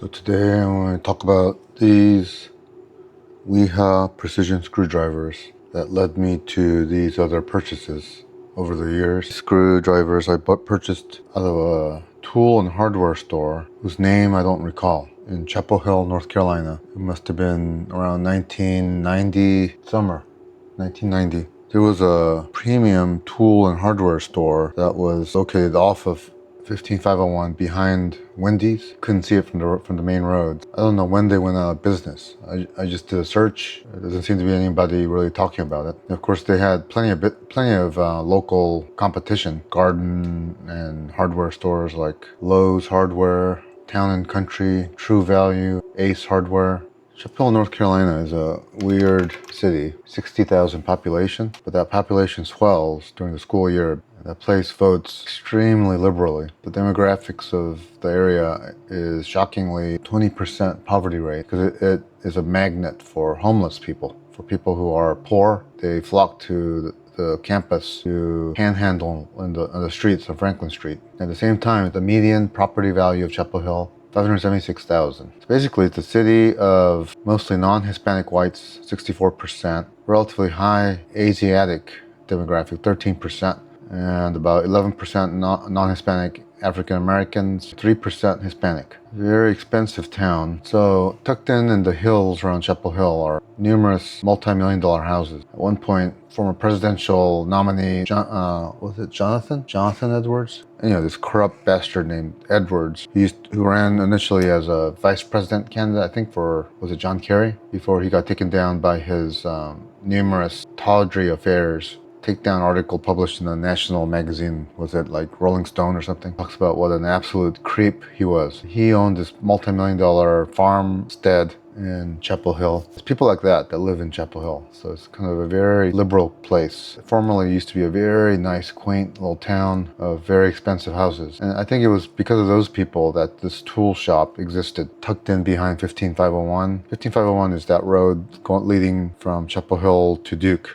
So today I want to talk about these Wiha precision screwdrivers that led me to these other purchases over the years. Screwdrivers I purchased out of a tool and hardware store whose name I don't recall, in Chapel Hill, North Carolina. It must have been around 1990, summer 1990. There was a premium tool and hardware store that was located off of 15501 behind Wendy's. Couldn't see it from the main road. I don't know when they went out of business. I just did a search. There doesn't seem to be anybody really talking about it. And of course, they had plenty of local competition, garden and hardware stores like Lowe's Hardware, Town and Country, True Value, Ace Hardware. Chapel Hill, North Carolina is a weird city, 60,000 population, but that population swells during the school year. That place votes extremely liberally. The demographics of the area is shockingly 20% poverty rate because it is a magnet for homeless people. For people who are poor, they flock to the campus to panhandle on the streets of Franklin Street. At the same time, the median property value of Chapel Hill, $576,000. So basically, it's a city of mostly non-Hispanic whites, 64%, relatively high Asiatic demographic, 13%, and about 11% non-Hispanic African Americans, 3% Hispanic. Very expensive town. So tucked in the hills around Chapel Hill are numerous multi-million-dollar houses. At one point, former presidential nominee, was it Jonathan? Jonathan Edwards? Anyway, this corrupt bastard named Edwards, who ran initially as a vice president candidate, I think was it John Kerry? Before he got taken down by his numerous tawdry affairs. Takedown article published in a national magazine, was it like Rolling Stone or something? Talks about what an absolute creep he was. He owned this multi-million-dollar farmstead in Chapel Hill. It's people like that live in Chapel Hill. So it's kind of a very liberal place. It formerly used to be a very nice, quaint little town of very expensive houses. And I think it was because of those people that this tool shop existed, tucked in behind 15501. 15501 is that road leading from Chapel Hill to Duke,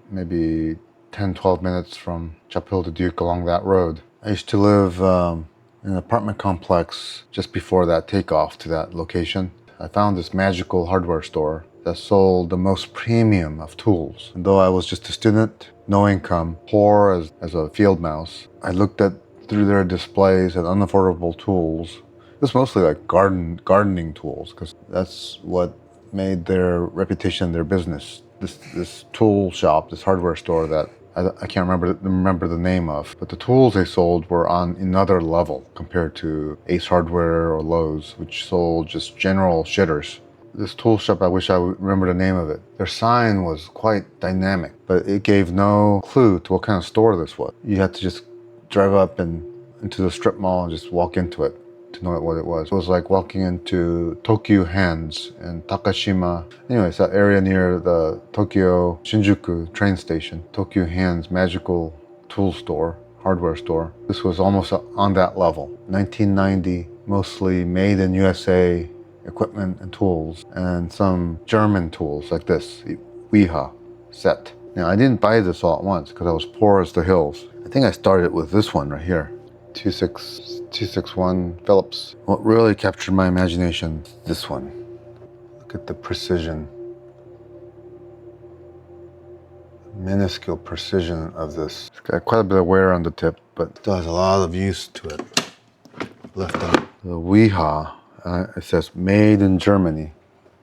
maybe 10-12 minutes from Chapel Hill to Duke along that road. I used to live in an apartment complex just before that takeoff to that location. I found this magical hardware store that sold the most premium of tools. And though I was just a student, no income, poor as a field mouse, I looked through their displays at unaffordable tools. It was mostly like gardening tools, because that's what made their reputation their business. This tool shop, this hardware store that I can't remember the name of, but the tools they sold were on another level compared to Ace Hardware or Lowe's, which sold just general shitters. This tool shop, I wish I would remember the name of it. Their sign was quite dynamic, but it gave no clue to what kind of store this was. You had to just drive up into the strip mall and just walk into it to know what it was. It was like walking into Tokyo Hands in Takashima. Anyways, that area near the Tokyo Shinjuku train station. Tokyo Hands magical tool store, hardware store. This was almost on that level. 1990, mostly made in USA equipment and tools, and some German tools like this, Wiha set. Now, I didn't buy this all at once because I was poor as the hills. I think I started with this one right here. 261 Phillips. What really captured my imagination is this one. Look at the precision. Minuscule precision of this. It's got quite a bit of wear on the tip, but still has a lot of use to it left on it. The Wiha, it says made in Germany.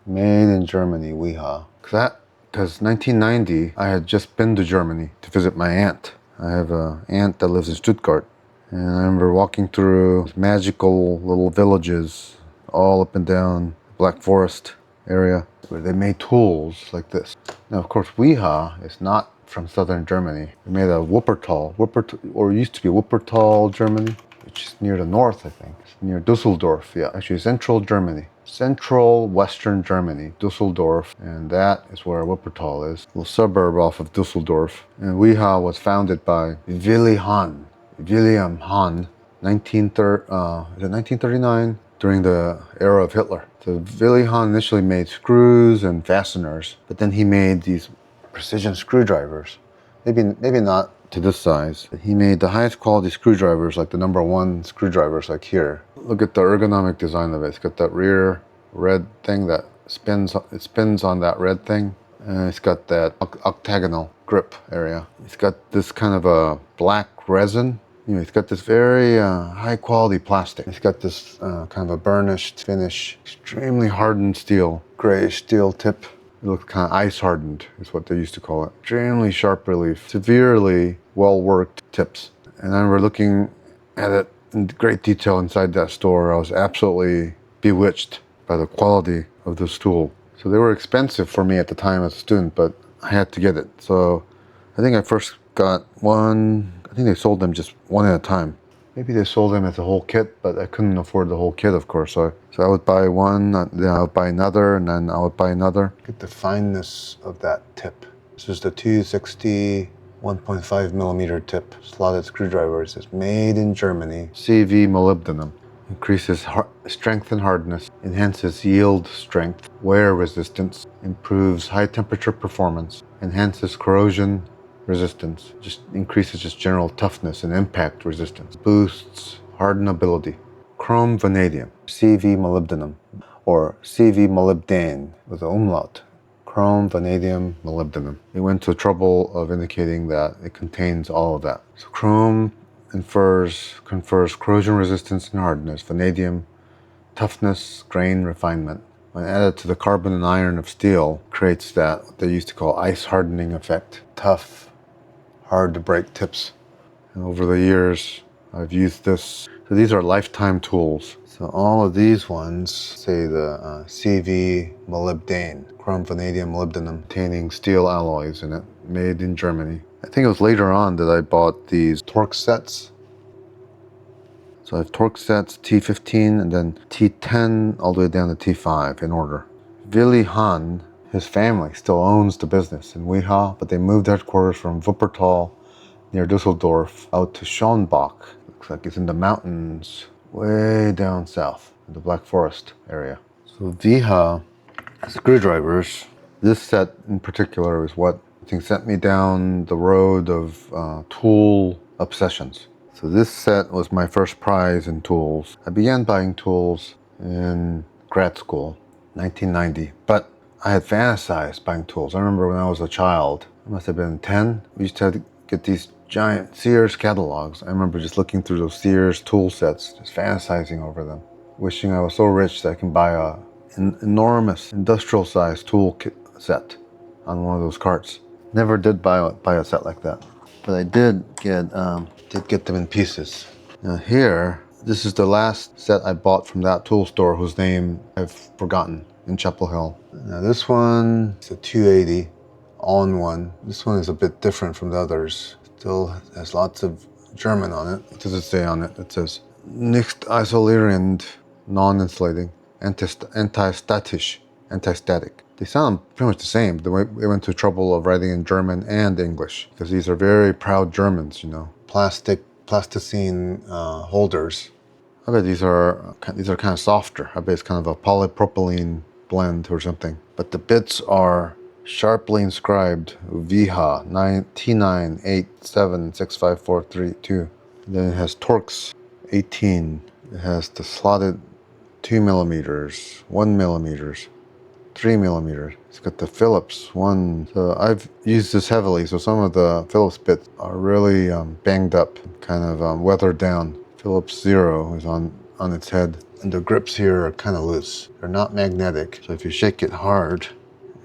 Made in Germany, Wiha. Because 1990, I had just been to Germany to visit my aunt. I have an aunt that lives in Stuttgart. And I remember walking through magical little villages all up and down Black Forest area where they made tools like this. Now, of course, Wiha is not from southern Germany. They made a Wuppertal, or used to be Wuppertal, Germany, which is near the north, I think. It's near Dusseldorf, yeah, actually central Germany. Central Western Germany, Dusseldorf, and that is where Wuppertal is, a little suburb off of Dusseldorf. And Wiha was founded by William Hahn, 1939, during the era of Hitler. So Willy Hahn initially made screws and fasteners, but then he made these precision screwdrivers. Maybe not to this size. He made the highest quality screwdrivers, like the #1 screwdrivers, like here. Look at the ergonomic design of it. It's got that rear red thing that spins. It spins on that red thing. And it's got that octagonal grip area. It's got this kind of a black resin. You know, it's got this very high quality plastic. It's got this kind of a burnished finish, extremely hardened steel, grayish steel tip. It looks kind of ice hardened, is what they used to call it. Extremely sharp relief, severely well worked tips. And I remember looking at it in great detail inside that store. I was absolutely bewitched by the quality of this tool. So they were expensive for me at the time as a student, but I had to get it. So I think I first got one. I think they sold them just one at a time. Maybe they sold them as a whole kit, but I couldn't afford the whole kit, of course. So I would buy one, then I would buy another, and then I would buy another. Look at the fineness of that tip. This is the 260 1.5 millimeter tip slotted screwdriver. It says made in Germany. CV molybdenum. Increases strength and hardness, enhances yield strength, wear resistance, improves high temperature performance, enhances corrosion resistance, just increases just general toughness and impact resistance, boosts hardenability. Chrome vanadium, CV molybdenum, or CV molybdane with an umlaut. Chrome vanadium molybdenum. It went to the trouble of indicating that it contains all of that. So chrome confers corrosion resistance and hardness. Vanadium, toughness, grain refinement. When added to the carbon and iron of steel, creates that what they used to call ice hardening effect. Tough, hard to break tips. And over the years, I've used this. So these are lifetime tools. So all of these ones, say the CV molybdane, chrome vanadium molybdenum, containing steel alloys in it, made in Germany. I think it was later on that I bought these torque sets. So I have torque sets, T15 and then T10 all the way down to T5 in order. Willy Hahn, his family still owns the business in Weha, but they moved headquarters from Wuppertal near Dusseldorf out to Schonbach. Looks like it's in the mountains way down south in the Black Forest area. So Weha screwdrivers, this set in particular is what I think sent me down the road of tool obsessions. So this set was my first prize in tools. I began buying tools in grad school, 1990, but I had fantasized buying tools. I remember when I was a child, I must have been 10, we used to have to get these giant Sears catalogs. I remember just looking through those Sears tool sets, just fantasizing over them, wishing I was so rich that I can buy an enormous industrial-sized tool kit set on one of those carts. Never did buy a set like that, but I did get them in pieces. Now here, this is the last set I bought from that tool store whose name I've forgotten, in Chapel Hill. Now this one is a 280 all-in-one. This one is a bit different from the others. Still has lots of German on it. What does it say on it? It says nicht isolierend, non-insulating, anti-statisch, anti-static. They sound pretty much the same. They went to trouble of writing in German and English because these are very proud Germans, you know. Plasticine holders. I bet these are kind of softer. I bet it's kind of a polypropylene blend or something. But the bits are sharply inscribed VH T987654332. Then it has Torx 18. It has the slotted 2 millimeters, 1 millimeters, 3 millimeters. It's got the Phillips one. So I've used this heavily, so some of the Phillips bits are really banged up, kind of weathered down. Phillips 0 is on its head, and the grips here are kind of loose. They're not magnetic, so if you shake it hard,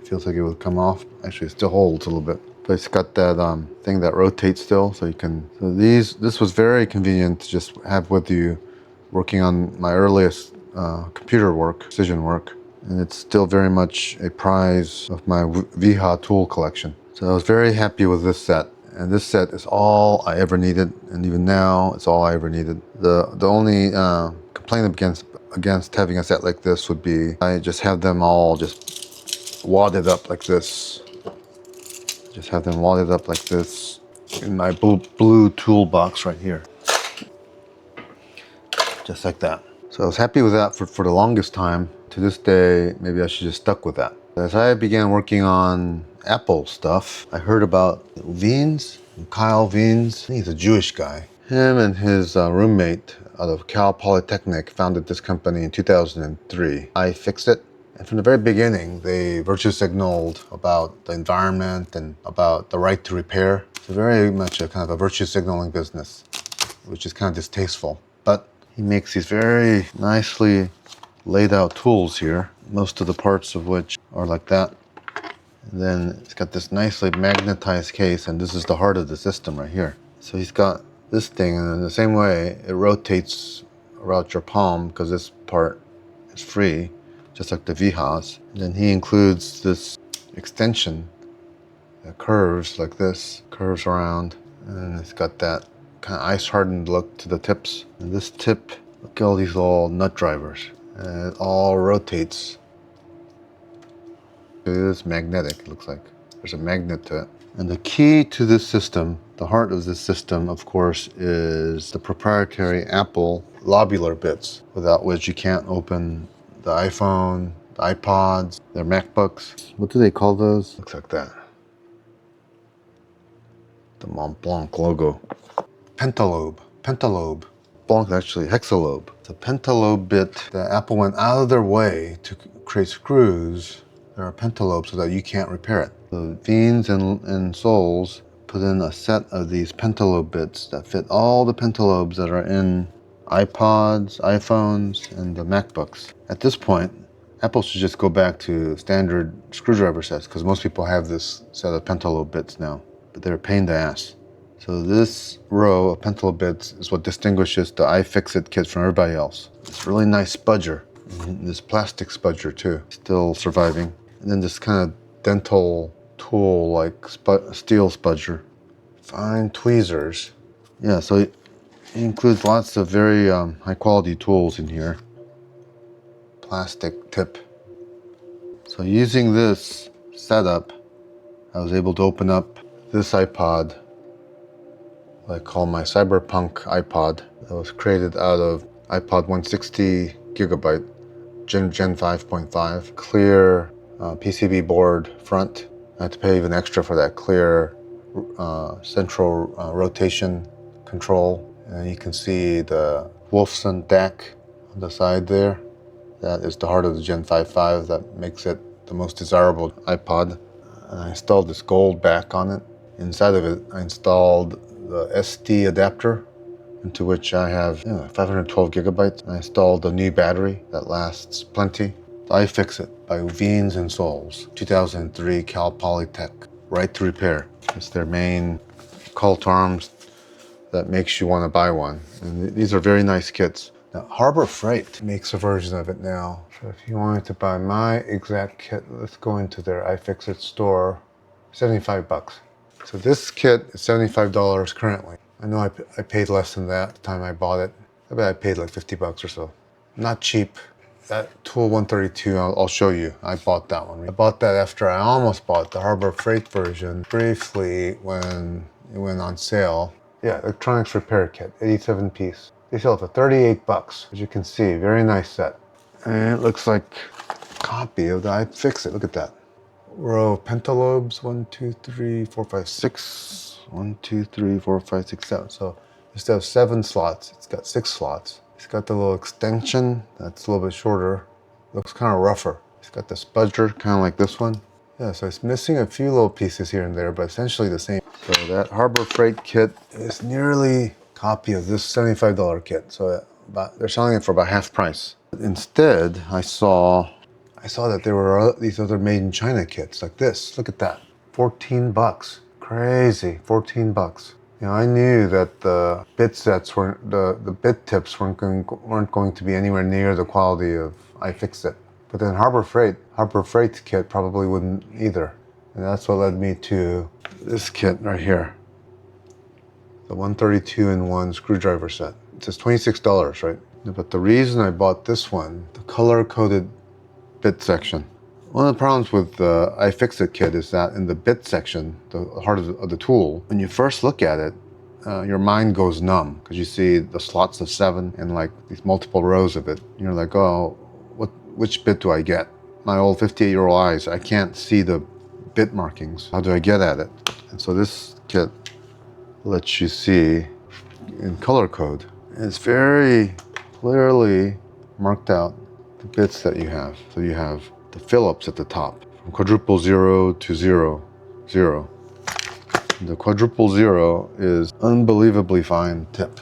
it feels like it would come off. Actually, it still holds a little bit. But it's got that thing that rotates still, so you can. So this was very convenient to just have with you, working on my earliest computer work, precision work. And it's still very much a prize of my VH tool collection. So I was very happy with this set. And this set is all I ever needed. And even now, it's all I ever needed. The only complaint against having a set like this would be I just have them all just wadded up like this. Just have them wadded up like this in my blue toolbox right here. Just like that. So I was happy with that for the longest time. To this day, maybe I should just stuck with that. As I began working on Apple stuff, I heard about Wiens. Kyle Wiens, he's a Jewish guy. Him and his roommate out of Cal Polytechnic founded this company in 2003. iFixit. And from the very beginning, they virtue signaled about the environment and about the right to repair. It's very much a kind of a virtue signaling business, which is kind of distasteful. But he makes these very nicely laid out tools here, most of the parts of which are like that. And then it's got this nicely magnetized case, and this is the heart of the system right here. So he's got this thing, and in the same way, it rotates around your palm because this part is free, just like the Vihas. And then he includes this extension that curves like this, curves around, and it's got that kind of ice-hardened look to the tips. And this tip, look at all these little nut drivers, and it all rotates. It is magnetic, it looks like. There's a magnet to it. And the key to this system, the heart of this system, of course, is the proprietary Apple lobular bits, without which you can't open the iPhone, the iPods, their MacBooks. What do they call those? Looks like that. The Mont Blanc logo. Pentalobe. Pentalobe. Blanc is actually hexalobe. It's a pentalobe bit that Apple went out of their way to create screws that are pentalobe so that you can't repair it. The Wiens and Souls put in a set of these pentalobe bits that fit all the pentalobes that are in iPods, iPhones, and the MacBooks. At this point, Apple should just go back to standard screwdriver sets because most people have this set of pentalobe bits now, but they're a pain in the ass. So this row of pentalobe bits is what distinguishes the iFixit kit from everybody else. This really nice spudger, this plastic spudger too, still surviving. And then this kind of dental tool like steel spudger. Fine tweezers. Yeah, so it includes lots of very high quality tools in here. Plastic tip. So using this setup, I was able to open up this iPod, what I call my cyberpunk iPod, that was created out of iPod 160 gigabyte, Gen 5.5, clear PCB board front. I had to pay even extra for that clear central rotation control. And you can see the Wolfson DAC on the side there. That is the heart of the Gen 5.5 that makes it the most desirable iPod. And I installed this gold back on it. Inside of it, I installed the SD adapter, into which I have 512 gigabytes. I installed a new battery that lasts plenty. iFixit by Wiens and Souls, 2003 Cal Polytech. Right to repair. It's their main call to arms that makes you want to buy one. And these are very nice kits. Now, Harbor Freight makes a version of it now. So if you wanted to buy my exact kit, let's go into their iFixit store. 75 bucks. So this kit is $75 currently. I know I paid less than that the time I bought it. I bet I paid like 50 bucks or so. Not cheap. That Tool 132, I'll show you. I bought that one. I bought that after I almost bought the Harbor Freight version briefly when it went on sale. Yeah, electronics repair kit, 87 piece. They sell it for 38 bucks. As you can see, very nice set. And it looks like a copy of the iFixit. Look at that. Row of pentalobes, 1, 2, 3, 4, 5, 6. 1, 2, 3, 4, 5, 6, 7. So instead of 7 slots, it's got 6 slots. It's got the little extension that's a little bit shorter. Looks kind of rougher. It's got the spudger, kind of like this one. Yeah, so it's missing a few little pieces here and there, but essentially the same. So that Harbor Freight kit is nearly a copy of this $75 kit. So they're selling it for about half price. Instead, I saw that there were these other made in China kits like this. Look at that, 14 bucks. Crazy, 14 bucks. You know, I knew that the bit sets weren't, the bit tips weren't going to be anywhere near the quality of iFixit. But then Harbor Freight's kit probably wouldn't either. And that's what led me to this kit right here. The 132-in-1 screwdriver set. It says $26, right? But the reason I bought this one, the color-coded bit section. One of the problems with the iFixit kit is that in the bit section, the heart of the tool, when you first look at it, your mind goes numb because you see the slots of 7 and like these multiple rows of it. You're like, oh, which bit do I get? My old 58-year-old eyes, I can't see the bit markings. How do I get at it? And so this kit lets you see in color code. It's very clearly marked out the bits that you have. So you have the Phillips at the top, from quadruple 0 to 0, 0. The quadruple 0 is unbelievably fine tip.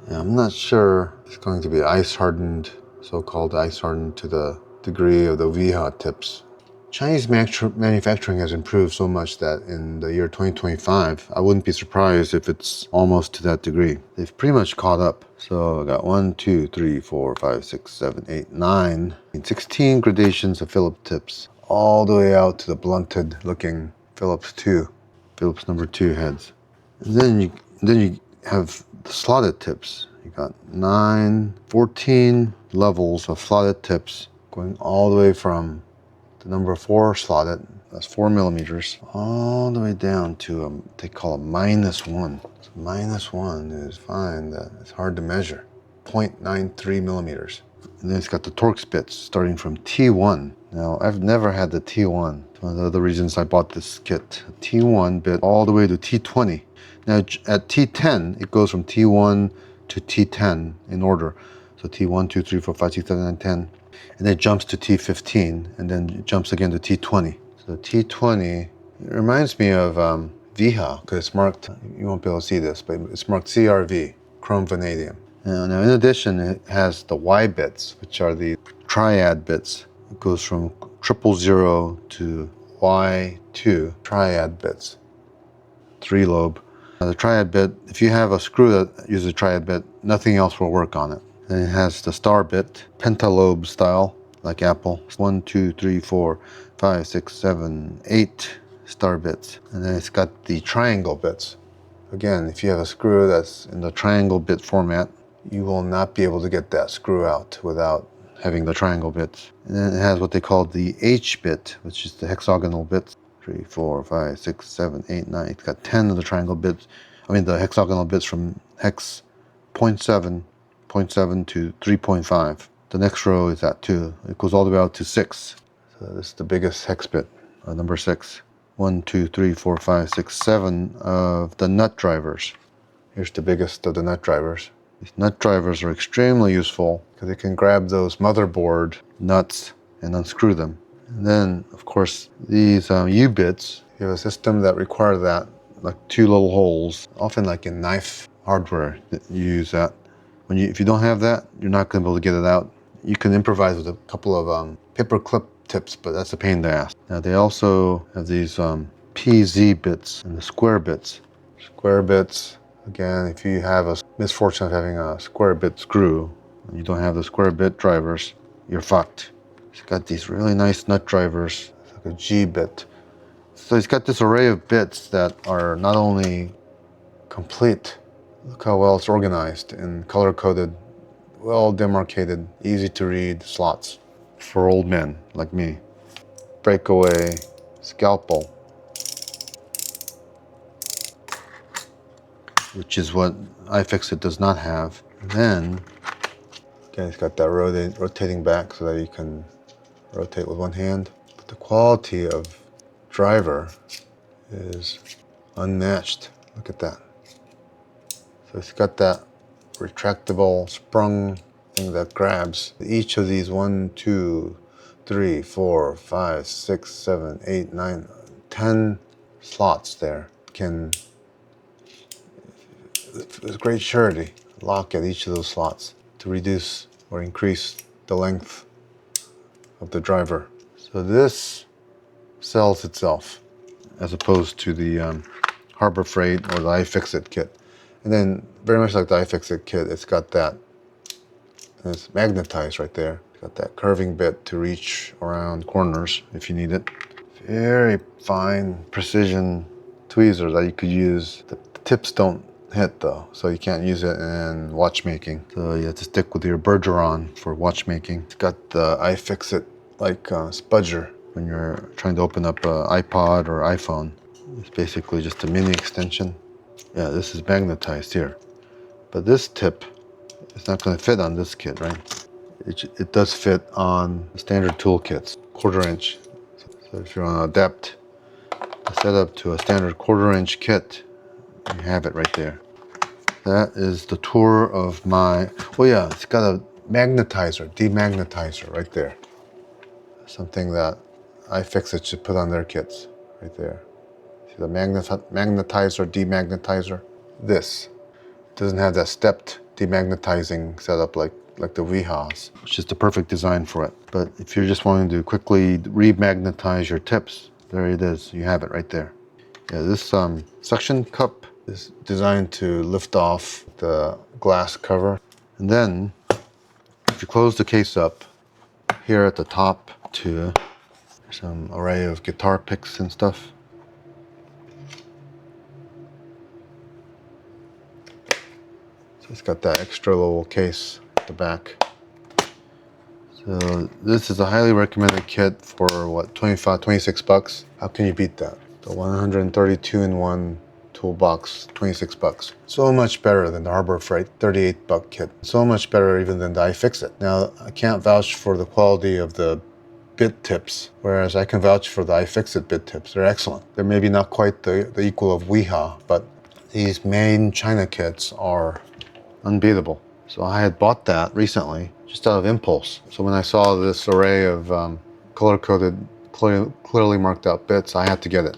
Yeah, I'm not sure it's going to be ice hardened, so-called ice hardened to the degree of the VHA tips. Chinese manufacturing has improved so much that in the year 2025, I wouldn't be surprised if it's almost to that degree. They've pretty much caught up. So I got 1, 2, 3, 4, 5, 6, 7, 8, 9, 16 gradations of Phillips tips, all the way out to the blunted looking Phillips number 2 heads. And then you have the slotted tips. You got 14 levels of slotted tips going all the way from the number 4 slotted, that's 4 millimeters, all the way down to they call a -1. So -1 is fine, that it's hard to measure, 0.93 millimeters. And then it's got the Torx bits starting from T1. Now, I've never had the T1. It's one of the other reasons I bought this kit. A T1 bit all the way to T20. Now, at T10, it goes from T1 to T10 in order. So T1, 2, 3, 4, 5, 6, 7, 9, 10. And then it jumps to T15, and then it jumps again to T20. So T20, it reminds me of VHA, because it's marked, you won't be able to see this, but it's marked CRV, chrome vanadium. Now, in addition, it has the Y bits, which are the triad bits. It goes from 000 to Y2 triad bits, 3-lobe. The triad bit, if you have a screw that uses a triad bit, nothing else will work on it. Then it has the star bit, pentalobe style, like Apple. 1, 2, 3, 4, 5, 6, 7, 8 star bits. And then it's got the triangle bits. Again, if you have a screw that's in the triangle bit format, you will not be able to get that screw out without having the triangle bits. And then it has what they call the H bit, which is the hexagonal bits. 3, 4, 5, 6, 7, 8, 9. It's got 10 of the triangle bits. The hexagonal bits from hex 0.7 to 3.5. The next row is at 2. It goes all the way out to 6. So this is the biggest hex bit, number 6. 1, 2, 3, 4, 5, 6, 7 of the nut drivers. Here's the biggest of the nut drivers. These nut drivers are extremely useful because they can grab those motherboard nuts and unscrew them. And then, of course, these U-bits, you have a system that requires that, like 2 little holes, often like in knife hardware that you use that. If you don't have that, you're not going to be able to get it out. You can improvise with a couple of paper clip tips, but that's a pain in the ass. Now they also have these PZ bits and the square bits. Square bits, again, if you have a misfortune of having a square bit screw, and you don't have the square bit drivers, you're fucked. It's got these really nice nut drivers, it's like a G bit. So it's got this array of bits that are not only complete, look how well it's organized in color-coded, well-demarcated, easy-to-read slots for old men like me. Breakaway scalpel, which is what iFixit does not have. And then, again, it's got that rotating back so that you can rotate with one hand. But the quality of driver is unmatched. Look at that. So it's got that retractable sprung thing that grabs each of these 1, 2, 3, 4, 5, 6, 7, 8, 9, 10 slots there can, with great surety, lock at each of those slots to reduce or increase the length of the driver. So this sells itself as opposed to the Harbor Freight or the iFixit kit. And then, very much like the iFixit kit, it's got that, and it's magnetized right there. It's got that curving bit to reach around corners if you need it. Very fine precision tweezer that you could use. The tips don't hit though, so you can't use it in watchmaking. So you have to stick with your Bergeron for watchmaking. It's got the iFixit like spudger when you're trying to open up an iPod or iPhone. It's basically just a mini extension. Yeah, this is magnetized here. But this tip is not going to fit on this kit, right? It does fit on the standard tool kits, 1/4 inch. So if you want to adapt the setup to a standard 1/4" kit, you have it right there. That is the tour of my, oh yeah, it's got a magnetizer, demagnetizer right there. Something that iFixit should put on their kits, right there. See the magnetizer, demagnetizer? This. It doesn't have that stepped demagnetizing setup like the Vihas. It's just the perfect design for it. But if you're just wanting to quickly remagnetize your tips, there it is. You have it right there. Yeah, this suction cup is designed to lift off the glass cover. And then, if you close the case up, here at the top too, there's some array of guitar picks and stuff. So it's got that extra little case at the back. So this is a highly recommended kit for what, 26 bucks? How can you beat that? The 132-in-1 toolbox, 26 bucks. So much better than the Harbor Freight 38-buck kit. So much better even than the iFixit. Now, I can't vouch for the quality of the bit tips, whereas I can vouch for the iFixit bit tips. They're excellent. They're maybe not quite the equal of Wiha, but these made in China kits are unbeatable. So I had bought that recently, just out of impulse. So when I saw this array of color-coded, clearly marked out bits, I had to get it.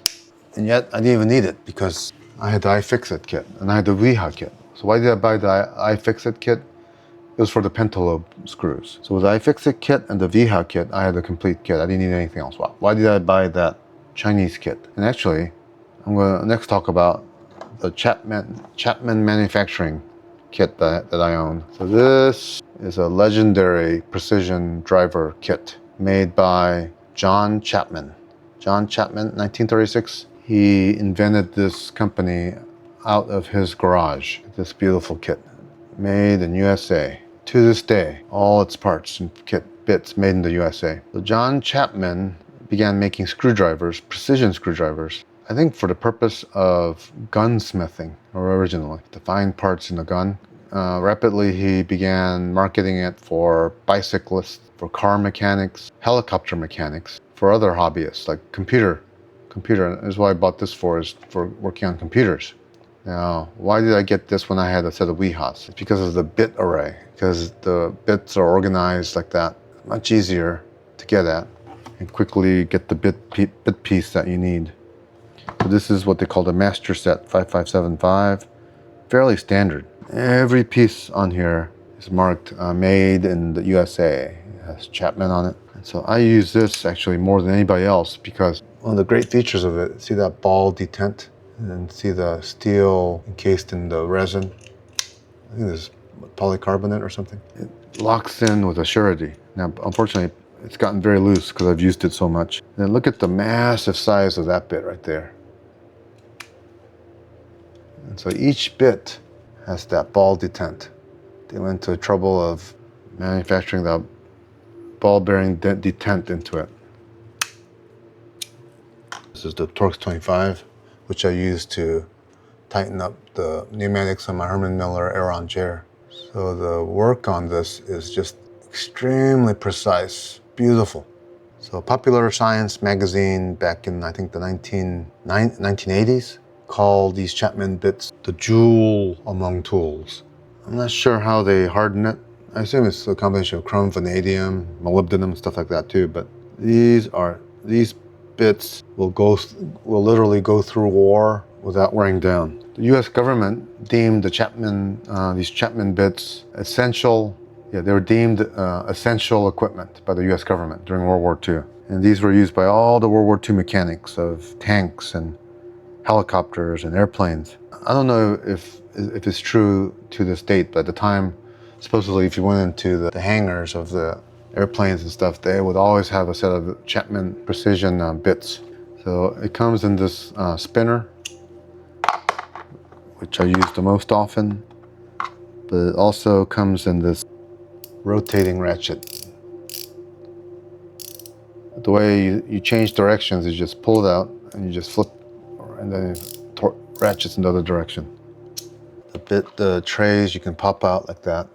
And yet, I didn't even need it because I had the iFixit kit and I had the Wiha kit. So why did I buy the iFixit kit? It was for the pentalobe screws. So with the iFixit kit and the Wiha kit, I had the complete kit. I didn't need anything else. Why did I buy that Chinese kit? And actually, I'm going to next talk about the Chapman manufacturing kit that I own. So this is a legendary precision driver kit made by John Chapman. John Chapman, 1936. He invented this company out of his garage. This beautiful kit, made in USA. To this day, all its parts and kit bits made in the USA. So John Chapman began making screwdrivers, precision screwdrivers, I think for the purpose of gunsmithing, or originally, to find parts in the gun. Rapidly, he began marketing it for bicyclists, for car mechanics, helicopter mechanics, for other hobbyists, like computer. Is what I bought this for, is for working on computers. Now, why did I get this when I had a set of Wihas? It's because of the bit array, because the bits are organized like that. Much easier to get at and quickly get the bit piece that you need. So this is what they call the master set 5575. Fairly standard. Every piece on here is marked made in the USA. It has Chapman on it. And so I use this actually more than anybody else because one of the great features of it, see that ball detent? And then see the steel encased in the resin? I think this is polycarbonate or something. It locks in with a surety. Now, unfortunately, it's gotten very loose because I've used it so much. And then look at the massive size of that bit right there. And so each bit has that ball detent. They went to the trouble of manufacturing the ball bearing detent into it. This is the Torx 25, which I use to tighten up the pneumatics on my Herman Miller Aeron chair. So the work on this is just extremely precise, beautiful. So Popular Science magazine back in, I think, the 1980s called these Chapman bits the jewel among tools. I'm not sure how they harden it. I assume it's a combination of chrome, vanadium, molybdenum, stuff like that too, but these bits will literally go through war without wearing down. The U.S. government deemed the these Chapman bits essential. Yeah, they were deemed essential equipment by the U.S. government during World War II. And these were used by all the World War II mechanics of tanks and helicopters and airplanes. I don't know if it's true to this date, but at the time, supposedly if you went into the hangars of the airplanes and stuff, they would always have a set of Chapman precision bits. So it comes in this spinner, which I use the most often, but it also comes in this rotating ratchet. The way you change directions is you just pull it out and you just flip, and then it ratchets in the other direction. The trays you can pop out like that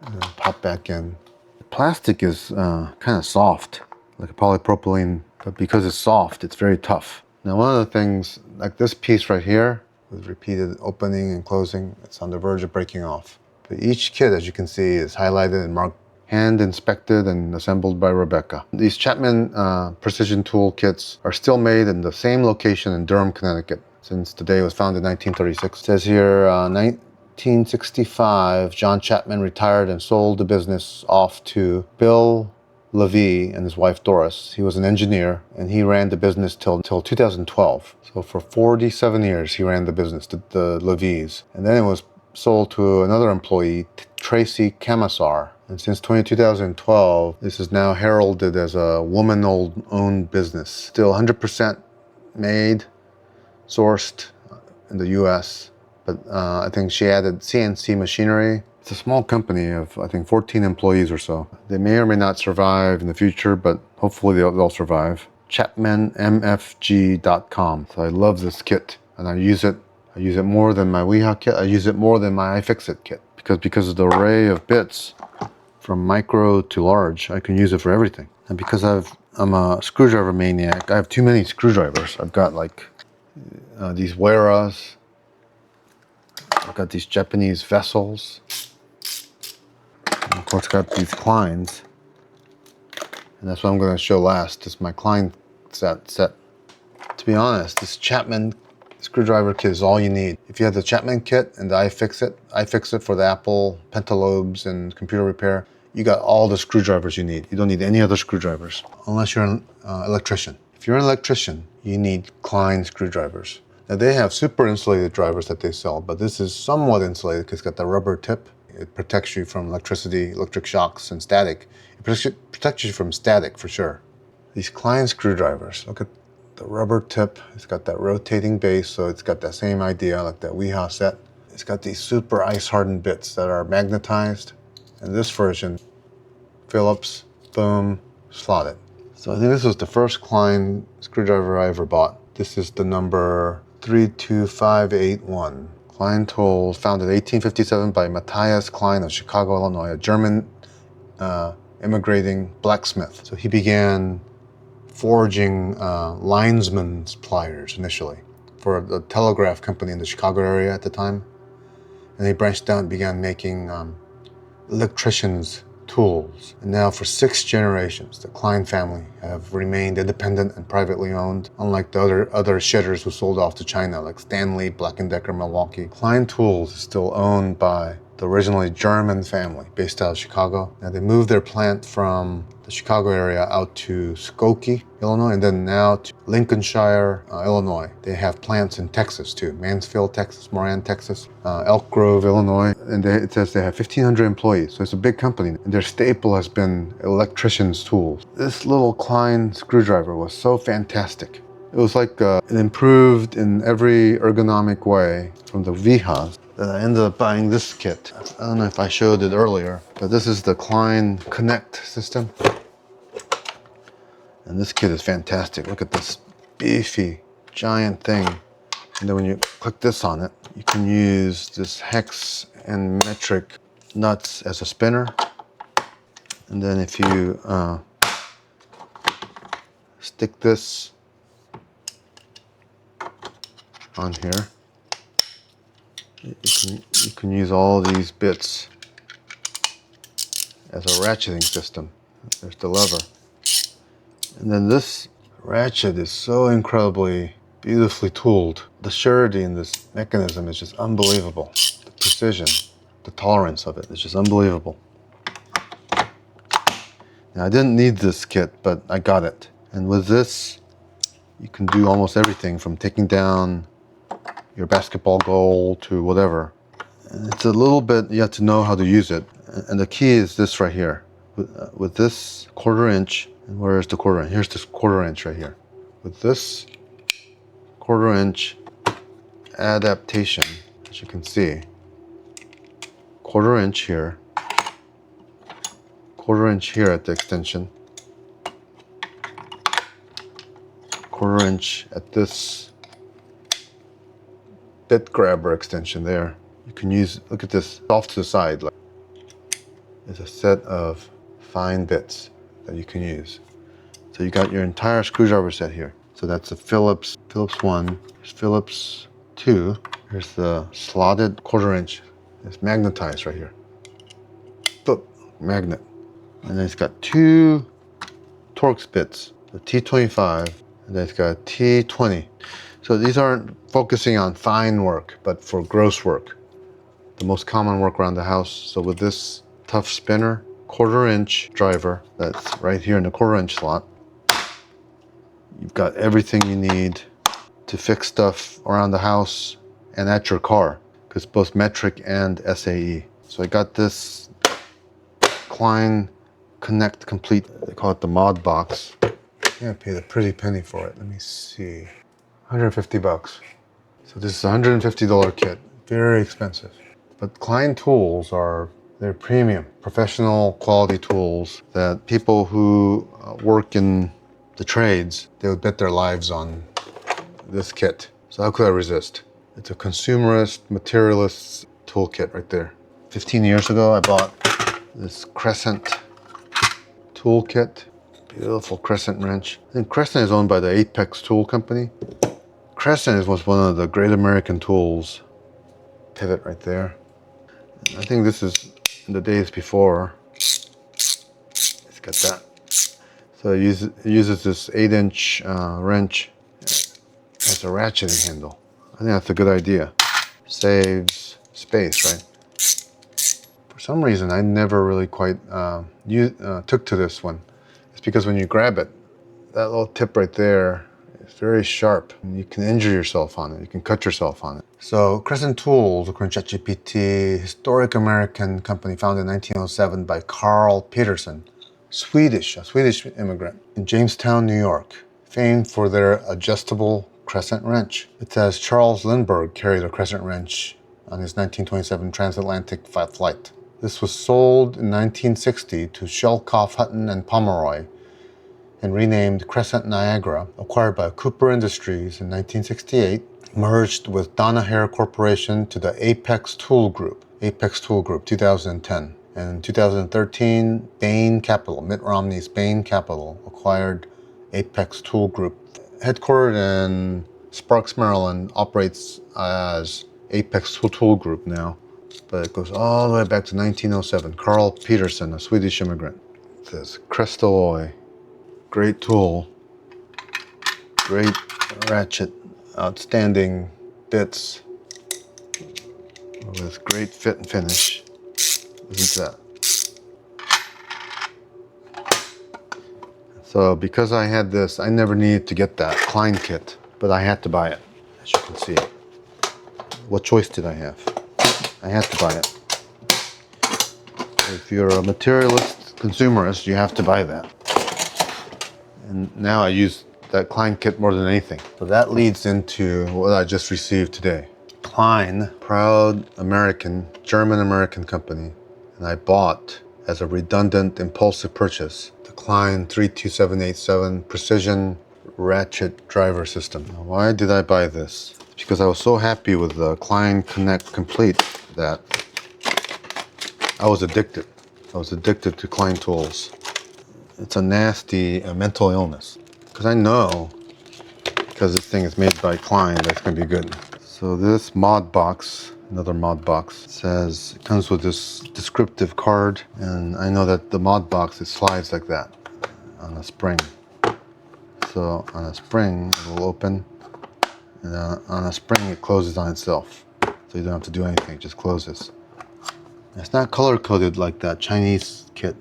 and then pop back in. The plastic is kind of soft, like a polypropylene but because it's soft, it's very tough. Now, one of the things, like this piece right here, with repeated opening and closing, it's on the verge of breaking off. But each kit, as you can see, is highlighted and marked, hand inspected and assembled by Rebecca. These Chapman precision tool kits are still made in the same location in Durham, Connecticut, since the day it was founded in 1936. It says here, 1965, John Chapman retired and sold the business off to Bill Levy and his wife Doris. He was an engineer and he ran the business till 2012. So for 47 years he ran the business, the Levies. And then it was sold to another employee, Tracy Camisar. And since 2012, this is now heralded as a woman-owned business. Still 100% made, sourced in the US. But I think she added CNC machinery. It's a small company of, I think, 14 employees or so. They may or may not survive in the future, but hopefully they'll survive. ChapmanMFG.com. So I love this kit, and I use it more than my Weeha kit. I use it more than my iFixit kit because of the array of bits from micro to large. I can use it for everything. And because I'm a screwdriver maniac, I have too many screwdrivers. I've got like these Weras. I've got these Japanese vessels. And of course, got these Kleins. And that's what I'm going to show last. Is my Klein set. To be honest, this Chapman screwdriver kit is all you need. If you have the Chapman kit and the iFixit for the Apple pentalobes and computer repair, you got all the screwdrivers you need. You don't need any other screwdrivers, unless you're an electrician. If you're an electrician, you need Klein screwdrivers. Now they have super insulated drivers that they sell, but this is somewhat insulated because it's got the rubber tip. It protects you from electricity, electric shocks, and static. It protects you from static for sure. These Klein screwdrivers, look at the rubber tip. It's got that rotating base, so it's got that same idea like that Weeha set. It's got these super ice-hardened bits that are magnetized. And this version, Phillips, boom, slot it. So I think this was the first Klein screwdriver I ever bought. This is the number 32581. Klein tool, founded in 1857 by Matthias Klein of Chicago, Illinois, a German immigrating blacksmith. So he began forging linesman's pliers initially for the telegraph company in the Chicago area at the time. And he branched out and began making electricians' tools. And now for 6 generations, the Klein family have remained independent and privately owned, unlike the other shitters who sold off to China, like Stanley, Black & Decker, Milwaukee. Klein Tools is still owned by the originally German family based out of Chicago. Now they moved their plant from the Chicago area out to Skokie, Illinois, and then now to Lincolnshire, Illinois. They have plants in Texas too, Mansfield, Texas, Moran, Texas, Elk Grove, Illinois, and it says they have 1,500 employees, so it's a big company. And their staple has been electricians' tools. This little Klein screwdriver was so fantastic. It was like it improved in every ergonomic way from the Weehas. I ended up buying this kit. I don't know if I showed it earlier, but this is the Klein Connect system. And this kit is fantastic. Look at this beefy, giant thing. And then when you click this on it, you can use this hex and metric nuts as a spinner. And then if you stick this on here, you can use all these bits as a ratcheting system. There's the lever. And then this ratchet is so incredibly beautifully tooled. The surety in this mechanism is just unbelievable. The precision, the tolerance of it is just unbelievable. Now I didn't need this kit, but I got it. And with this, you can do almost everything from taking down your basketball goal to whatever. And it's a little bit, you have to know how to use it. And the key is this right here. With this 1/4 inch, and where is the 1/4 inch? Here's this 1/4 inch right here. With this 1/4 inch adaptation, as you can see, 1/4 inch here, 1/4 inch here at the extension, 1/4 inch at this bit grabber extension there. You can use, look at this, off to the side. There's a set of fine bits that you can use. It's So you got your entire screwdriver set here. So that's the Phillips 1, there's Phillips 2, here's the slotted 1/4 inch. It's magnetized right here. Look, magnet. And then it's got 2 Torx bits, the T25, and then it's got a T20. So these aren't focusing on fine work, but for gross work. The most common work around the house. So with this tough spinner, 1/4 inch driver, that's right here in the 1/4 inch slot, you've got everything you need to fix stuff around the house and at your car, because both metric and SAE. So I got this Klein Connect Complete, they call it the mod box. Yeah, I paid a pretty penny for it. Let me see, 150 bucks. So this is a $150 kit, very expensive. But Klein tools they're premium, professional quality tools that people who work in the trades, they would bet their lives on this kit. So how could I resist? It's a consumerist, materialist toolkit right there. 15 years ago, I bought this Crescent toolkit. Beautiful Crescent wrench. I think Crescent is owned by the Apex Tool Company. Crescent was one of the great American tools. Pivot right there. I think this is in the days before. It's got that. So it uses this 8-inch wrench as a ratcheting handle. I think that's a good idea. Saves space, right? For some reason, I never really quite took to this one. It's because when you grab it, that little tip right there is very sharp. You can injure yourself on it. You can cut yourself on it. So Crescent Tools, according to ChatGPT, historic American company founded in 1907 by Carl Peterson, a Swedish immigrant in Jamestown, New York, famed for their adjustable crescent wrench. It says Charles Lindbergh carried a crescent wrench on his 1927 transatlantic flight. This was sold in 1960 to Shelkoff, Hutton and Pomeroy and renamed Crescent Niagara, acquired by Cooper Industries in 1968, merged with Danaher Corporation to the Apex Tool Group, 2010. And in 2013, Bain Capital, Mitt Romney's Bain Capital, acquired Apex Tool Group. Headquartered in Sparks, Maryland, operates as Apex Tool Group now, but it goes all the way back to 1907. Carl Peterson, a Swedish immigrant. It says Crestalloy, great tool, great ratchet, outstanding bits with great fit and finish. Isn't that? So because I had this, I never needed to get that Klein kit, but I had to buy it, as you can see. What choice did I have? I had to buy it. If you're a materialist consumerist, you have to buy that. And now I use that Klein kit more than anything. So that leads into what I just received today. Klein, proud American, German-American company, and I bought as a redundant impulsive purchase the Klein 32787 precision ratchet driver system. Now, why did I buy this? Because I was so happy with the Klein Connect Complete that I was addicted. I was addicted to Klein tools. It's a nasty mental illness. Because I know, because this thing is made by Klein, that's going to be good. So this mod box, another mod box, says, it comes with this descriptive card, and I know that the mod box, it slides like that on a spring. So on a spring, it will open, and on a spring, it closes on itself. So you don't have to do anything, it just closes. It's not color-coded like that Chinese kit,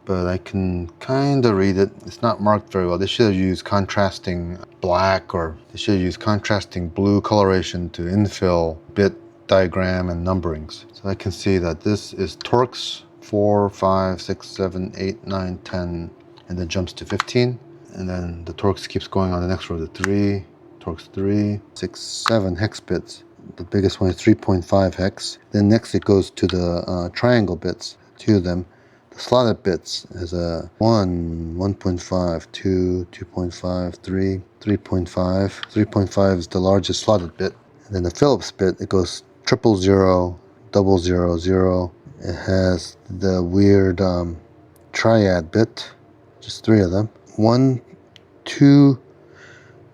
but I can kind of read it. It's not marked very well. They should have used contrasting black, or they should have used contrasting blue coloration to infill bit diagram and numberings. So I can see that this is Torx 4, 5, 6, 7, 8, 9, 10, and then jumps to 15. And then the Torx keeps going on the next row to 3, Torx 3, 6, 7 hex bits. The biggest one is 3.5 hex. Then next it goes to the triangle bits, 2 of them. The slotted bits has a 1, 1.5, 2, 2.5, 3, 3.5. 3.5 is the largest slotted bit. And then the Phillips bit, it goes 000, 000. It has the weird triad bit, just 3 of them. 1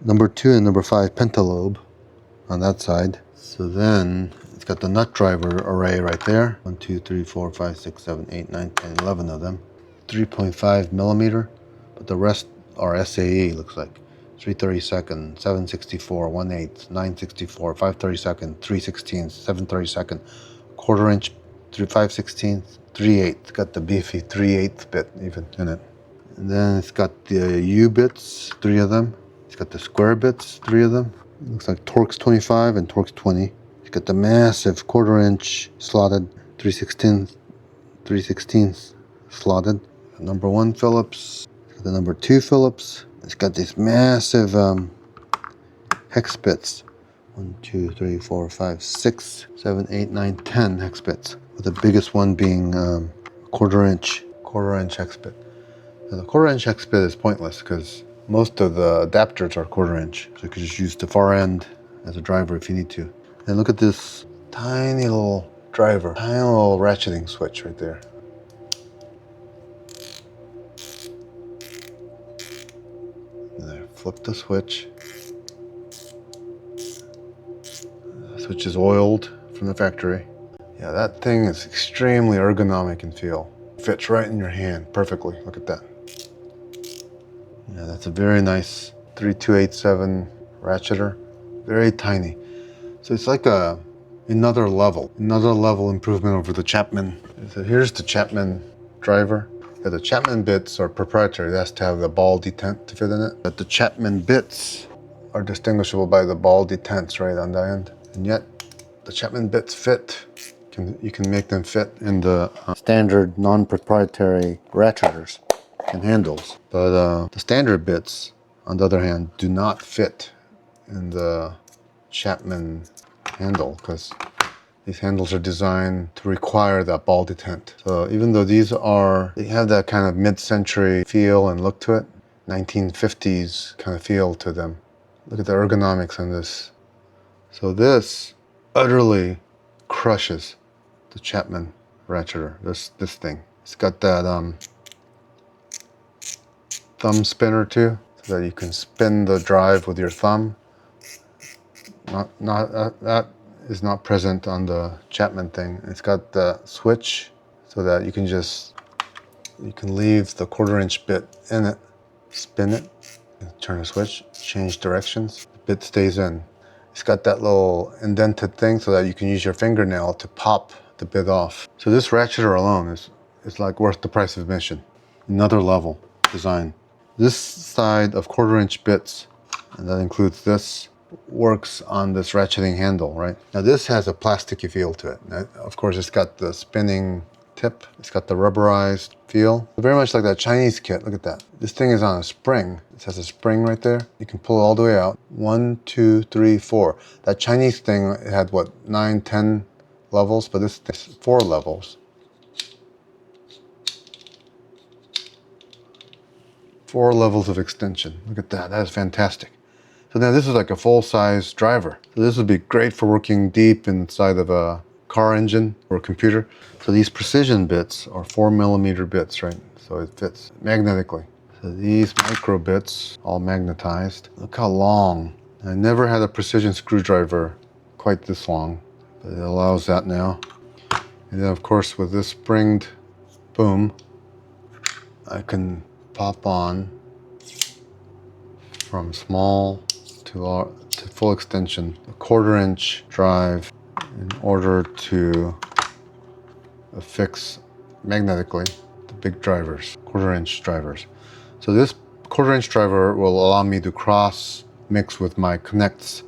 number 2 and number 5 pentalobe on that side. So then it's got the nut driver array right there. 1, 2, 3, 4, 5, 6, 7, 8, 9, 10, 11 of them. 3.5 millimeter, but the rest are SAE, looks like. 3/32, 7/64, 1/8, 9/64, 5/32, 3/16, 7/32, quarter inch, 5/16, 3/8. It's got the beefy 3/8 bit even in it. And then it's got the U bits, 3 of them. It's got the square bits, 3 of them. It looks like Torx 25 and Torx 20. It's got the massive quarter inch slotted 3/16 slotted. Number 1 Phillips, the number 2 Phillips. It's got these massive hex bits. 1, 2, 3, 4, 5, 6, 7, 8, 9, 10 hex bits. With the biggest one being quarter inch hex bit. Now the quarter inch hex bit is pointless because most of the adapters are quarter inch. So you could just use the far end as a driver if you need to. And look at this tiny little driver, tiny little ratcheting switch right there. Flip the switch. The switch is oiled from the factory. Yeah, that thing is extremely ergonomic in feel. Fits right in your hand perfectly. Look at that. Yeah, that's a very nice 3287 ratcheter. Very tiny. So it's like another level improvement over the Chapman. So here's the Chapman driver. Yeah, the Chapman bits are proprietary. It has to have the ball detent to fit in it. But the Chapman bits are distinguishable by the ball detents right on the end. And yet, the Chapman bits fit. You can make them fit in the standard non-proprietary ratcheters and handles. But the standard bits, on the other hand, do not fit in the Chapman handle because these handles are designed to require that ball detent. So even though they have that kind of mid-century feel and look to it, 1950s kind of feel to them. Look at the ergonomics on this. So this utterly crushes the Chapman ratcheter, this thing. It's got that thumb spinner too, so that you can spin the drive with your thumb. That is not present on the Chapman thing. It's got the switch so that you can leave the quarter inch bit in it, spin it, turn the switch, change directions, the bit stays in. It's got that little indented thing so that you can use your fingernail to pop the bit off. So this ratcheter alone is like worth the price of admission. Another level design. This side of quarter inch bits, and that includes this, works on this ratcheting handle, right? Now this has a plasticky feel to it. Now, of course, it's got the spinning tip. It's got the rubberized feel. Very much like that Chinese kit. Look at that. This thing is on a spring. It has a spring right there. You can pull it all the way out. 1, 2, 3, 4. That Chinese thing, it had what, 9, 10 levels, but this is 4 levels. 4 levels of extension. Look at that. That is fantastic. So now this is like a full-size driver. So this would be great for working deep inside of a car engine or a computer. So these precision bits are 4mm bits, right? So it fits magnetically. So these micro bits, all magnetized. Look how long. I never had a precision screwdriver quite this long, but it allows that now. And then of course with this springed boom, I can pop on from small to full extension, a quarter inch drive in order to affix magnetically the big drivers, quarter inch drivers. So this quarter inch driver will allow me to cross mix with my Connect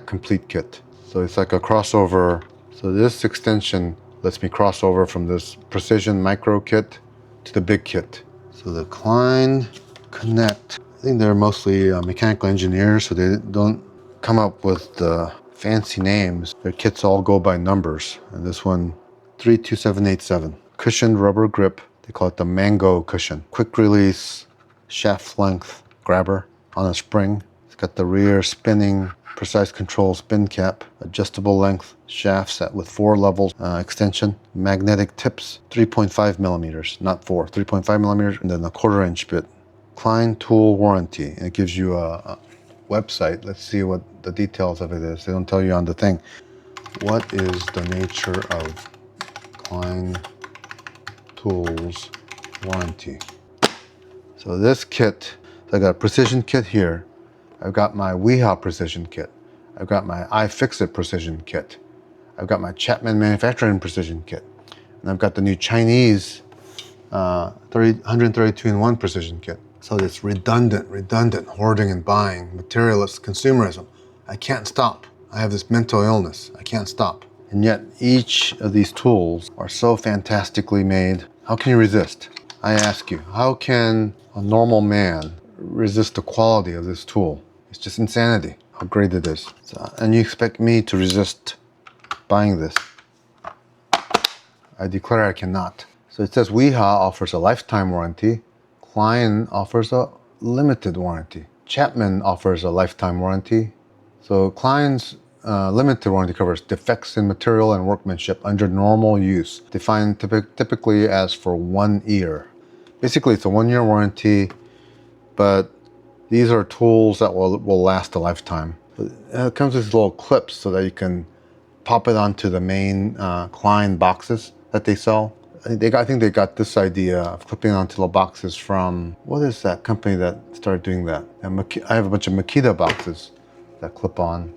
Complete kit. So it's like a crossover. So this extension lets me cross over from this precision micro kit to the big kit. So the Klein Connect, I think they're mostly mechanical engineers, so they don't come up with the fancy names. Their kits all go by numbers. And this one, 32787. Cushioned rubber grip. They call it the Mango cushion. Quick release, shaft length grabber on a spring. It's got the rear spinning, precise control spin cap, adjustable length shafts with 4 levels extension, magnetic tips, 3.5 millimeters, not 4, 3.5 millimeters, and then a quarter inch bit Klein tool warranty. And it gives you a website. Let's see what the details of it is. They don't tell you on the thing. What is the nature of Klein tools warranty? So this kit, so I got a precision kit here. I've got my Weha precision kit. I've got my iFixit precision kit. I've got my Chapman manufacturing precision kit. And I've got the new Chinese 132-in-1 precision kit. So it's redundant, hoarding and buying, materialist consumerism. I can't stop. I have this mental illness. I can't stop. And yet each of these tools are so fantastically made. How can you resist? I ask you, how can a normal man resist the quality of this tool? It's just insanity how great it is. So, and you expect me to resist buying this? I declare I cannot. So it says Weha offers a lifetime warranty. Klein offers a limited warranty. Chapman offers a lifetime warranty. So Klein's limited warranty covers defects in material and workmanship under normal use, defined typically as for 1 year. Basically, it's a 1-year warranty, but these are tools that will last a lifetime. It comes with little clips so that you can pop it onto the main Klein boxes that they sell. I think they got this idea of clipping onto the boxes from, what is that company that started doing that? I have a bunch of Makita boxes that clip on.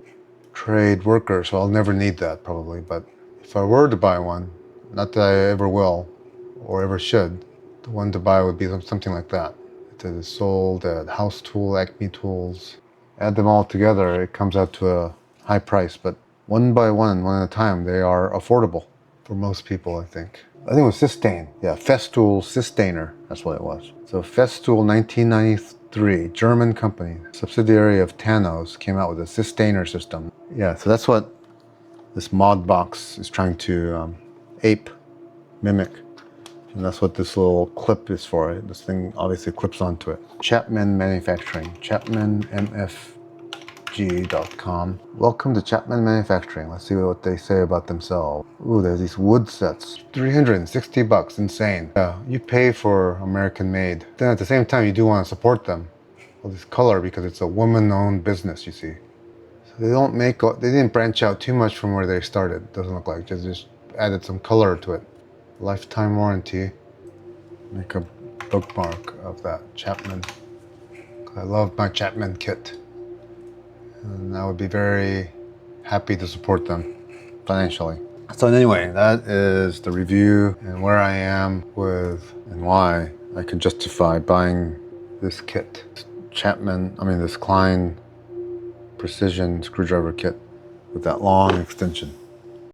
Trade worker, so I'll never need that probably, but if I were to buy one, not that I ever will or ever should, the one to buy would be something like that. It is sold at House Tool, Acme Tools. Add them all together, it comes out to a high price, but one by one at a time, they are affordable for most people, I think. I think it was Sustain. Yeah, Festool Sustainer, that's what it was. So Festool 1993, German company, subsidiary of Tanos, came out with a Sustainer system. Yeah, so that's what this mod box is trying to mimic. And that's what this little clip is for. This thing obviously clips onto it. Chapman Manufacturing, ChapmanMFG.com. Welcome to Chapman Manufacturing. Let's see what they say about themselves. Ooh, there's these wood sets. $360, insane. Yeah, you pay for American made. Then at the same time, you do want to support them. Well, this color, because it's a woman-owned business, you see. So they didn't branch out too much from where they started. Doesn't look like, just added some color to it. Lifetime warranty. Make a bookmark of that, Chapman. I love my Chapman kit. And I would be very happy to support them financially. So anyway, that is the review and where I am with and why I can justify buying this kit. This Klein precision screwdriver kit with that long extension.